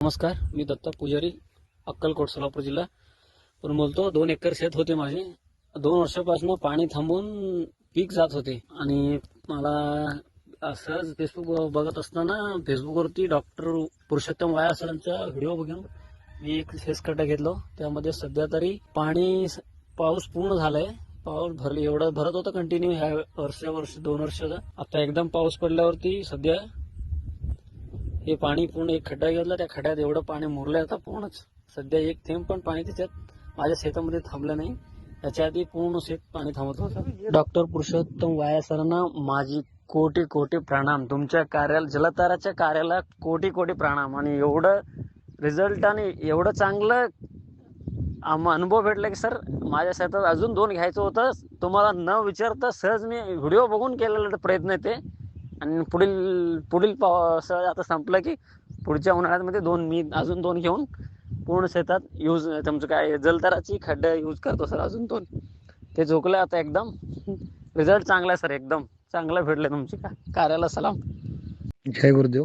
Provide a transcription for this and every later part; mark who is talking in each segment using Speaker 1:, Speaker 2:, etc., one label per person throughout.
Speaker 1: नमस्कार, मी दत्ता पुजारी, अक्कलकोट, सोलापूर जिल्हा पण बोलतो. 2 एकर शेत होते माझे. 2 वर्षापासून पाणी थांबून पीक जात होते आणि मला असंच फेसबुक बघत असताना फेसबुकवरती डॉक्टर पुरुषोत्तम वाया सरांचा व्हिडिओ बघून मी एक शेतकट्टा घेतलो. त्यामध्ये सध्या तरी पाऊस पूर्ण झालाय. पाऊस भरले एवढं भरत होतं कंटिन्यू ह्या वर्ष 2 वर्षाचा. आता एकदम पाऊस पडल्यावरती सध्या हे पाणी पूर्ण एक खड्डा घेतला, त्या खड्ड्यात एवढं पाणी मुरलंय आता पूर्णच. सध्या एक थेंब पण पाणी त्याच्यात माझ्या शेतामध्ये थांबलं नाही. त्याच्या आधी पूर्ण शेत पाणी थांबत होतं. डॉक्टर पुरुषोत्तम वाया सरांना माझी कोटी कोटी प्रणाम. तुमच्या कार्याला, जलताराच्या कार्याला कोटी कोटी प्रणाम. आणि एवढं रिझल्ट आणि एवढं चांगलं अनुभव भेटला की सर, माझ्या शेतात अजून 2 घ्यायचं होतं. तुम्हाला न विचारता सहज मी व्हिडिओ बघून केलेला प्रयत्न आहे ते. आणि पुढील पावसाळा आता संपला की पुढच्या उन्हाळ्यामध्ये मी अजून 2 घेऊन पूर्ण शेतात तुमचं काय जलताराची खड्डे यूज करतो सर. अजून 2 ते झोकलं आता. एकदम रिझल्ट चांगला आहे सर, एकदम चांगला भेटले. तुमची कार्याला सलाम.
Speaker 2: जय गुरुदेव.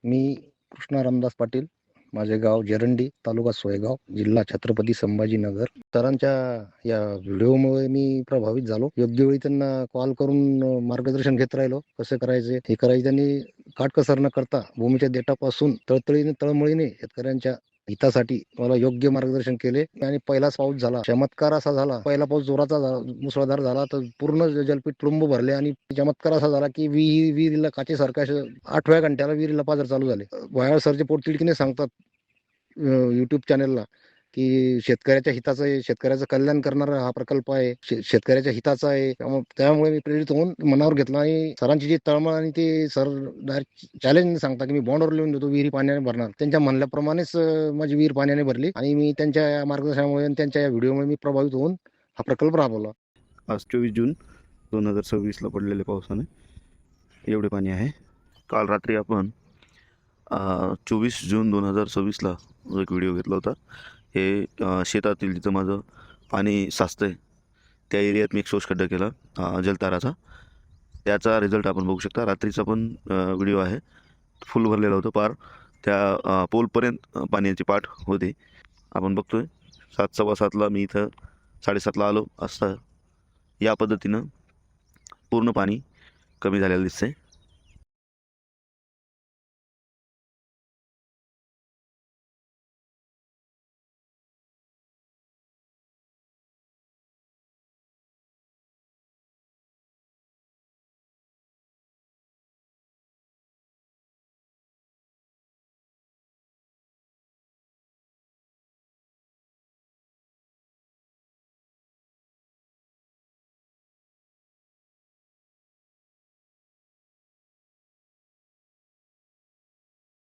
Speaker 2: मी कृष्णा रामदास पाटील, माझे गाव जरंडी, तालुका सोयगाव, जिल्हा छत्रपती संभाजीनगर. सरांच्या या व्हिडिओमुळे मी प्रभावित झालो. योग्य वेळी त्यांना कॉल करून मार्गदर्शन घेत राहिलो. कसं करायचे हे करायचे. त्यांनी काटकसर न करता भूमीच्या देठापासून तळमळीने शेतकऱ्यांच्या हितासाठी मला योग्य मार्गदर्शन केले. आणि पहिलाच पाऊस झाला, चमत्कार असा झाला. पहिला पाऊस जोराचा मुसळधार झाला तर पूर्ण जलपीठ तुडुंब भरले. आणि चमत्कार असा झाला की विहिरीला काचेसारख्या 8व्या घंट्याला विहिरीला पाझर चालू झाले. वायाळ सरचे पोटतिडकीने सांगतात युट्यूब चॅनलला की शेतकऱ्याच्या हिताचं आहे, शेतकऱ्याचं कल्याण करणारा हा प्रकल्प आहे, शेतकऱ्याच्या हिताचा आहे. त्यामुळे मी प्रेरित होऊन मनावर घेतला. आणि सरांची जी तळमळ आणि ते सर डायरेक्ट चॅलेंज सांगता की मी बॉन्डवर लिहून देतो, विहिरी पाण्याने भरणार. त्यांच्या म्हणल्याप्रमाणेच माझी विहीर पाण्याने भरली. आणि मी त्यांच्या या मार्गदर्शनामुळे आणि त्यांच्या या व्हिडिओमुळे मी प्रभावित होऊन हा प्रकल्प राबवला.
Speaker 3: आज 24 जून 2026ला पडलेल्या पावसाने एवढे पाणी आहे. काल रात्री आपण 24 जून 2026ला एक व्हिडिओ घेतला होता. हे शेतातील जिथं माझं पाणी साचतं आहे त्या एरियात मी एक शोष खड्डा केला जलताराचा. त्याचा रिझल्ट आपण बघू शकता. रात्रीचा पण व्हिडिओ आहे. फुल भरलेलं होतं, पार त्या पोलपर्यंत पाण्याची पाठ होते. आपण बघतोय 7, 7:15ला मी इथं 7:30ला आलो असता. या पद्धतीनं पूर्ण पाणी कमी झालेलं दिसतंय.